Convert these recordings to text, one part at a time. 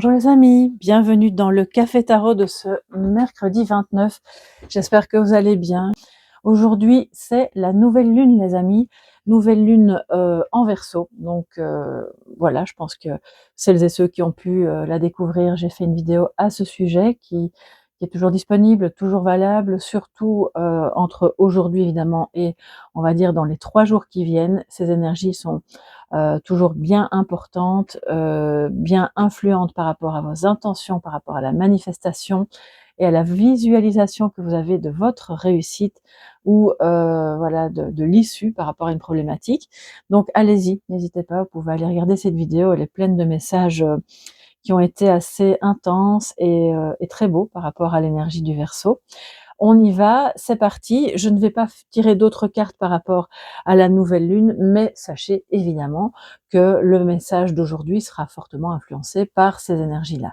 Bonjour les amis, bienvenue dans le Café Tarot de ce mercredi 29. J'espère que vous allez bien. Aujourd'hui, c'est la nouvelle lune les amis, nouvelle lune en Verseau. Donc voilà, je pense que celles et ceux qui ont pu la découvrir, j'ai fait une vidéo à ce sujet qui est toujours disponible, toujours valable, surtout entre aujourd'hui évidemment et on va dire dans les 3 jours qui viennent. Ces énergies sont toujours bien importantes, bien influentes par rapport à vos intentions, par rapport à la manifestation et à la visualisation que vous avez de votre réussite ou voilà de l'issue par rapport à une problématique. Donc allez-y, n'hésitez pas, vous pouvez aller regarder cette vidéo, elle est pleine de messages qui ont été assez intenses et très beaux par rapport à l'énergie du Verseau. On y va, c'est parti. Je ne vais pas tirer d'autres cartes par rapport à la nouvelle lune, mais sachez évidemment que le message d'aujourd'hui sera fortement influencé par ces énergies-là.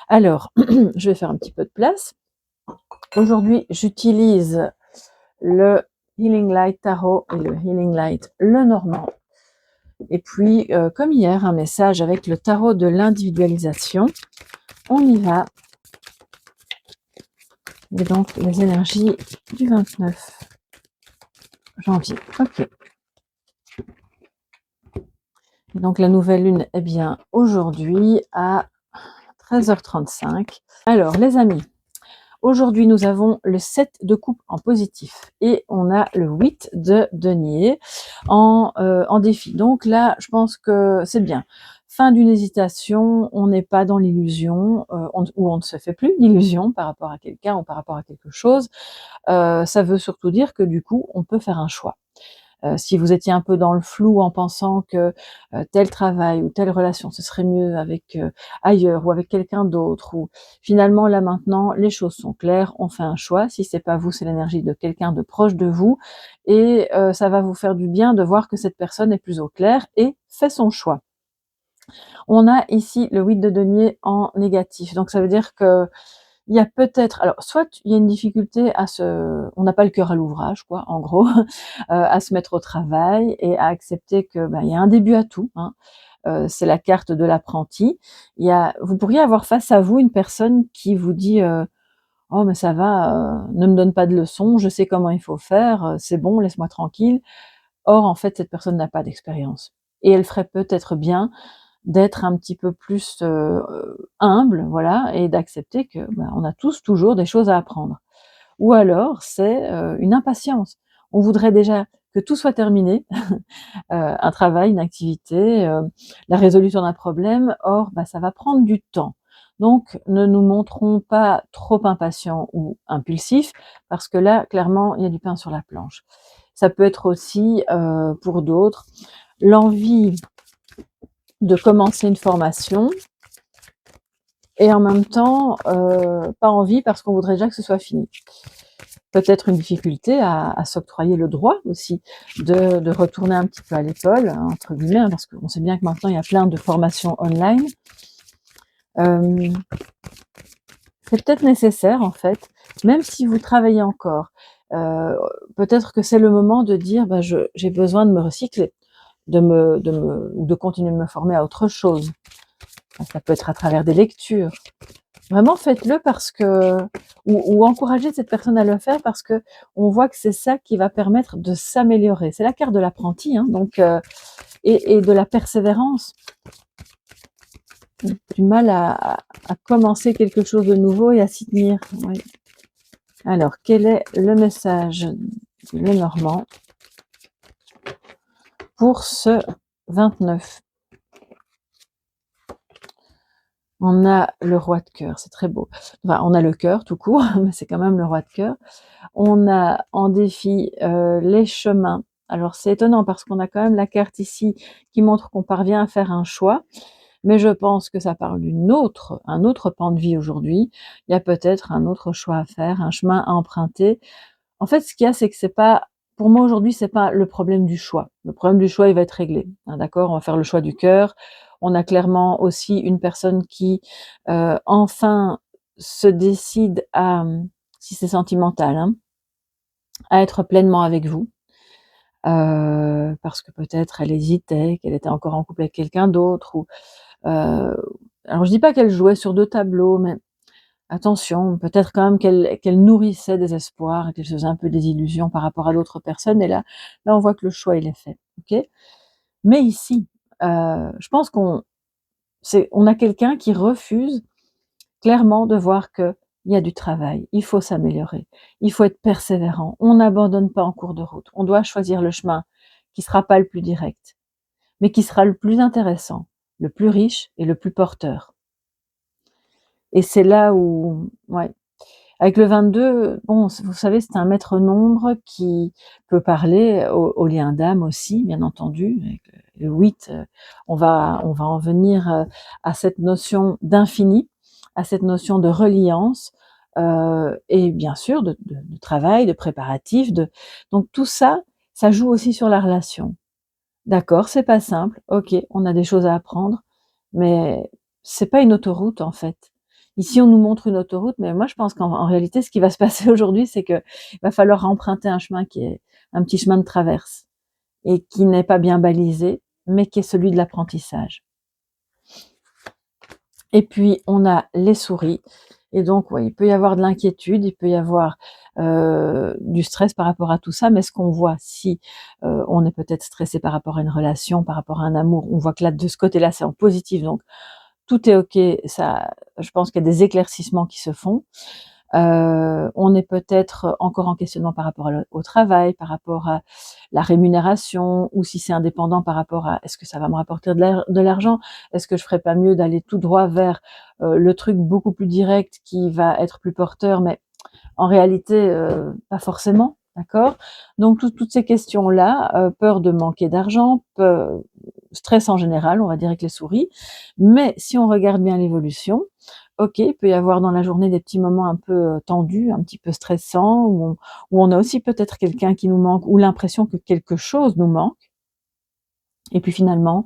Alors, je vais faire un petit peu de place. Aujourd'hui, j'utilise le Healing Light Tarot et le Healing Light Lenormand. Et puis, comme hier, un message avec le tarot de l'individualisation. On y va. Et donc, les énergies du 29 janvier. Ok. Et donc, la nouvelle lune est bien aujourd'hui à 13h35. Alors, les amis, aujourd'hui, nous avons le 7 de coupe en positif et on a le 8 de denier en défi. Donc là, je pense que c'est bien. Fin d'une hésitation, on n'est pas dans l'illusion, ou on ne se fait plus d'illusion par rapport à quelqu'un ou par rapport à quelque chose. Ça veut surtout dire que du coup, on peut faire un choix. Si vous étiez un peu dans le flou en pensant que tel travail ou telle relation, ce serait mieux avec ailleurs ou avec quelqu'un d'autre, ou finalement là maintenant les choses sont claires, on fait un choix. Si c'est pas vous, c'est l'énergie de quelqu'un de proche de vous, et ça va vous faire du bien de voir que cette personne est plus au clair et fait son choix. On a ici le 8 de denier en négatif, donc ça veut dire que il y a peut-être, alors soit il y a une difficulté on n'a pas le cœur à l'ouvrage, quoi, en gros, à se mettre au travail et à accepter que il y a un début à tout, hein. C'est la carte de l'apprenti. Vous pourriez avoir face à vous une personne qui vous dit oh mais ça va, ne me donne pas de leçons, je sais comment il faut faire, c'est bon, laisse-moi tranquille. Or en fait cette personne n'a pas d'expérience et elle ferait peut-être bien d'être un petit peu plus humble, voilà, et d'accepter que on a tous toujours des choses à apprendre. Ou alors c'est une impatience. On voudrait déjà que tout soit terminé, un travail, une activité, la résolution d'un problème. Or, ça va prendre du temps. Donc, ne nous montrons pas trop impatients ou impulsifs, parce que là, clairement, il y a du pain sur la planche. Ça peut être aussi, pour d'autres, l'envie de commencer une formation et en même temps pas envie parce qu'on voudrait déjà que ce soit fini. Peut-être une difficulté à s'octroyer le droit aussi de retourner un petit peu à l'école, entre guillemets, hein, parce qu'on sait bien que maintenant il y a plein de formations online. C'est peut-être nécessaire en fait, même si vous travaillez encore, peut-être que c'est le moment de dire j'ai besoin de me recycler, ou de continuer de me former à autre chose. Ça peut être à travers des lectures. Vraiment faites-le parce que ou encouragez cette personne à le faire parce que on voit que c'est ça qui va permettre de s'améliorer. C'est la carte de l'apprenti, hein, donc et de la persévérance. Du mal à commencer quelque chose de nouveau et à s'y tenir. Oui. Alors, quel est le message du Lenormand pour ce 29? On a le roi de cœur, c'est très beau. Enfin, on a le cœur tout court, mais c'est quand même le roi de cœur. On a en défi les chemins. Alors c'est étonnant parce qu'on a quand même la carte ici qui montre qu'on parvient à faire un choix, mais je pense que ça parle un autre pan de vie aujourd'hui. Il y a peut-être un autre choix à faire, un chemin à emprunter. En fait, ce qu'il y a, c'est que c'est pas, pour moi aujourd'hui, c'est pas le problème du choix. Le problème du choix, il va être réglé. Hein, d'accord? On va faire le choix du cœur. On a clairement aussi une personne qui, enfin, se décide à, si c'est sentimental, hein, à être pleinement avec vous. Parce que peut-être elle hésitait, qu'elle était encore en couple avec quelqu'un d'autre, ou alors je dis pas qu'elle jouait sur 2 tableaux, mais attention, peut-être quand même qu'elle nourrissait des espoirs et qu'elle se faisait un peu des illusions par rapport à d'autres personnes et là on voit que le choix il est fait, OK? Mais ici, je pense on a quelqu'un qui refuse clairement de voir qu'il y a du travail, il faut s'améliorer, il faut être persévérant, on n'abandonne pas en cours de route, on doit choisir le chemin qui sera pas le plus direct, mais qui sera le plus intéressant, le plus riche et le plus porteur. Et c'est là où, ouais, avec le 22, bon, vous savez, c'est un maître nombre qui peut parler au lien d'âme aussi, bien entendu. Avec le 8, on va en venir à cette notion d'infini, à cette notion de reliance, et bien sûr de travail, de préparatif. Donc tout ça, ça joue aussi sur la relation. D'accord, c'est pas simple, ok, on a des choses à apprendre, mais c'est pas une autoroute en fait. Ici, on nous montre une autoroute, mais moi je pense qu'en réalité, ce qui va se passer aujourd'hui, c'est que il va falloir emprunter un chemin qui est un petit chemin de traverse et qui n'est pas bien balisé, mais qui est celui de l'apprentissage. Et puis, on a les souris. Et donc, ouais, il peut y avoir de l'inquiétude, il peut y avoir du stress par rapport à tout ça, mais ce qu'on voit, si on est peut-être stressé par rapport à une relation, par rapport à un amour, on voit que là, de ce côté-là, c'est en positif, donc tout est OK. Ça, je pense qu'il y a des éclaircissements qui se font. On est peut-être encore en questionnement par rapport au travail, par rapport à la rémunération, ou si c'est indépendant par rapport à est-ce que ça va me rapporter de l'argent? Est-ce que je ferais pas mieux d'aller tout droit vers le truc beaucoup plus direct qui va être plus porteur, mais en réalité, pas forcément, d'accord? Donc toutes ces questions-là, peur de manquer d'argent, stress en général, on va dire avec les souris, mais si on regarde bien l'évolution, OK, il peut y avoir dans la journée des petits moments un peu, tendus, un petit peu stressants, où on a aussi peut-être quelqu'un qui nous manque ou l'impression que quelque chose nous manque et puis finalement,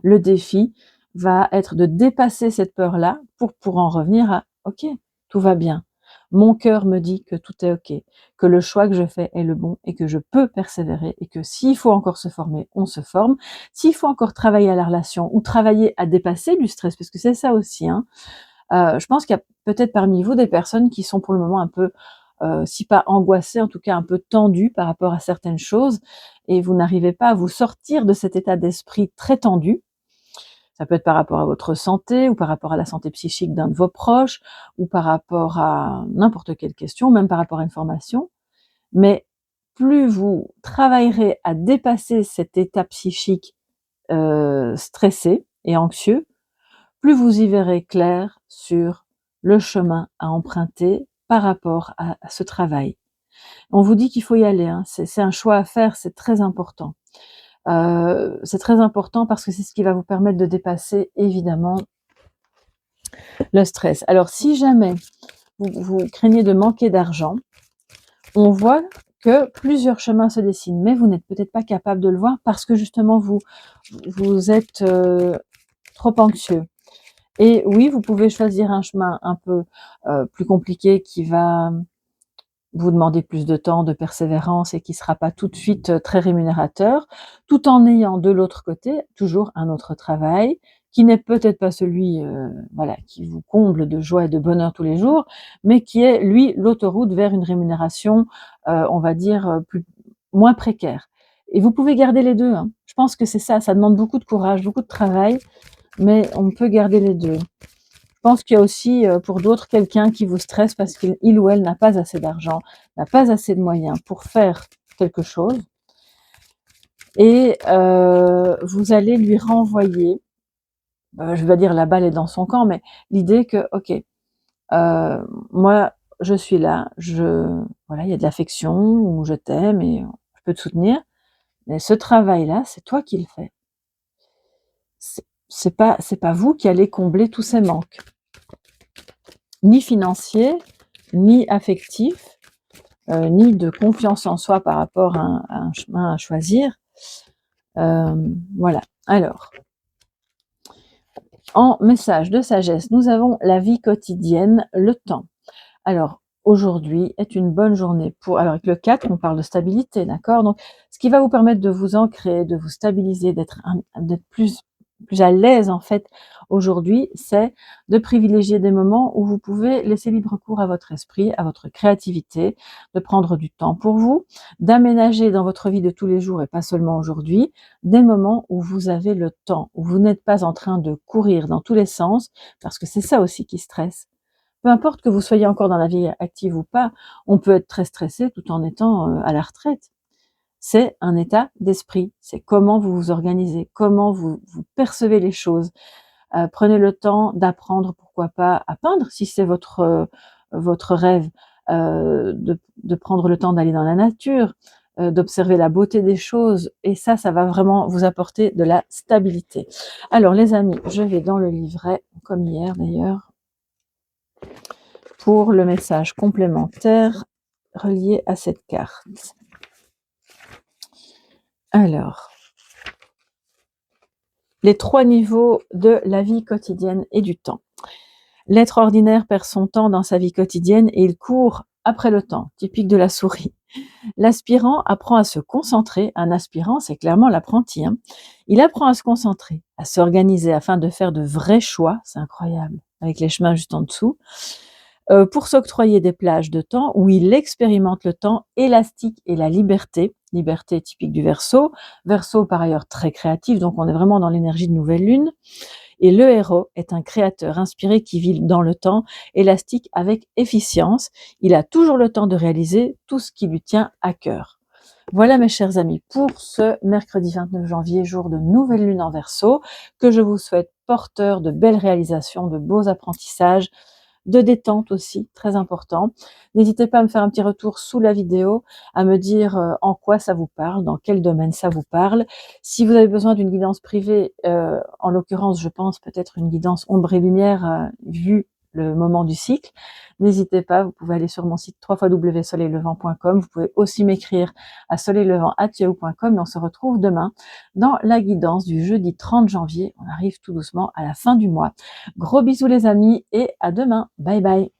le défi va être de dépasser cette peur-là pour en revenir à: «OK, tout va bien. Mon cœur me dit que tout est OK, que le choix que je fais est le bon et que je peux persévérer et que s'il faut encore se former, on se forme. S'il faut encore travailler à la relation ou travailler à dépasser du stress», parce que c'est ça aussi, hein. Je pense qu'il y a peut-être parmi vous des personnes qui sont pour le moment un peu, si pas angoissées, en tout cas un peu tendues par rapport à certaines choses et vous n'arrivez pas à vous sortir de cet état d'esprit très tendu. Ça peut être par rapport à votre santé ou par rapport à la santé psychique d'un de vos proches ou par rapport à n'importe quelle question, même par rapport à une formation. Mais plus vous travaillerez à dépasser cet état psychique, stressé et anxieux, plus vous y verrez clair sur le chemin à emprunter par rapport à ce travail. On vous dit qu'il faut y aller, hein, c'est un choix à faire, c'est très important. C'est très important parce que c'est ce qui va vous permettre de dépasser évidemment le stress. Alors si jamais vous craignez de manquer d'argent, on voit que plusieurs chemins se dessinent, mais vous n'êtes peut-être pas capable de le voir parce que justement vous êtes trop anxieux. Et oui, vous pouvez choisir un chemin un peu plus compliqué qui va vous demander plus de temps, de persévérance et qui sera pas tout de suite très rémunérateur, tout en ayant de l'autre côté toujours un autre travail qui n'est peut-être pas celui, voilà, qui vous comble de joie et de bonheur tous les jours, mais qui est lui l'autoroute vers une rémunération, on va dire, moins précaire. Et vous pouvez garder les 2, hein. Je pense que c'est ça, ça demande beaucoup de courage, beaucoup de travail, mais on peut garder les 2. Je pense qu'il y a aussi, pour d'autres, quelqu'un qui vous stresse parce qu'il ou elle n'a pas assez d'argent, n'a pas assez de moyens pour faire quelque chose et vous allez lui renvoyer, je vais pas dire la balle est dans son camp, mais l'idée que: «OK, moi je suis là, voilà, il y a de l'affection ou je t'aime et je peux te soutenir, mais ce travail-là, c'est toi qui le fais. C'est pas vous qui allez combler tous ces manques, ni financiers, ni affectifs, ni de confiance en soi par rapport à un chemin à choisir. Voilà. Alors, en message de sagesse, nous avons la vie quotidienne, le temps. Alors, aujourd'hui est une bonne journée alors avec le 4, on parle de stabilité, d'accord? Donc, ce qui va vous permettre de vous ancrer, de vous stabiliser, d'être plus plus à l'aise en fait aujourd'hui, c'est de privilégier des moments où vous pouvez laisser libre cours à votre esprit, à votre créativité, de prendre du temps pour vous, d'aménager dans votre vie de tous les jours et pas seulement aujourd'hui, des moments où vous avez le temps, où vous n'êtes pas en train de courir dans tous les sens, parce que c'est ça aussi qui stresse. Peu importe que vous soyez encore dans la vie active ou pas, on peut être très stressé tout en étant à la retraite. C'est un état d'esprit, c'est comment vous vous organisez, comment vous percevez les choses. Prenez le temps d'apprendre, pourquoi pas, à peindre si c'est votre rêve, de prendre le temps d'aller dans la nature, d'observer la beauté des choses et ça va vraiment vous apporter de la stabilité. Alors les amis, je vais dans le livret, comme hier d'ailleurs, pour le message complémentaire relié à cette carte. Alors, les 3 niveaux de la vie quotidienne et du temps. L'être ordinaire perd son temps dans sa vie quotidienne et il court après le temps, typique de la souris. L'aspirant apprend à se concentrer. Un aspirant, c'est clairement l'apprenti, hein. Il apprend à se concentrer, à s'organiser afin de faire de vrais choix, c'est incroyable, avec les chemins juste en dessous, pour s'octroyer des plages de temps où il expérimente le temps élastique et la liberté. Liberté typique du Verseau. Verseau par ailleurs très créatif, donc on est vraiment dans l'énergie de nouvelle lune. Et le héros est un créateur inspiré qui vit dans le temps, élastique avec efficience. Il a toujours le temps de réaliser tout ce qui lui tient à cœur. Voilà mes chers amis pour ce mercredi 29 janvier, jour de nouvelle lune en Verseau, que je vous souhaite porteur de belles réalisations, de beaux apprentissages, de détente aussi, très important. N'hésitez pas à me faire un petit retour sous la vidéo, à me dire en quoi ça vous parle, dans quel domaine ça vous parle. Si vous avez besoin d'une guidance privée, en l'occurrence, je pense peut-être une guidance ombre et lumière, vu le moment du cycle, n'hésitez pas, vous pouvez aller sur mon site www.soleillevent.com, vous pouvez aussi m'écrire à soleillevent@yahoo.com et on se retrouve demain dans la guidance du jeudi 30 janvier. On arrive tout doucement à la fin du mois. Gros bisous les amis et à demain. Bye bye.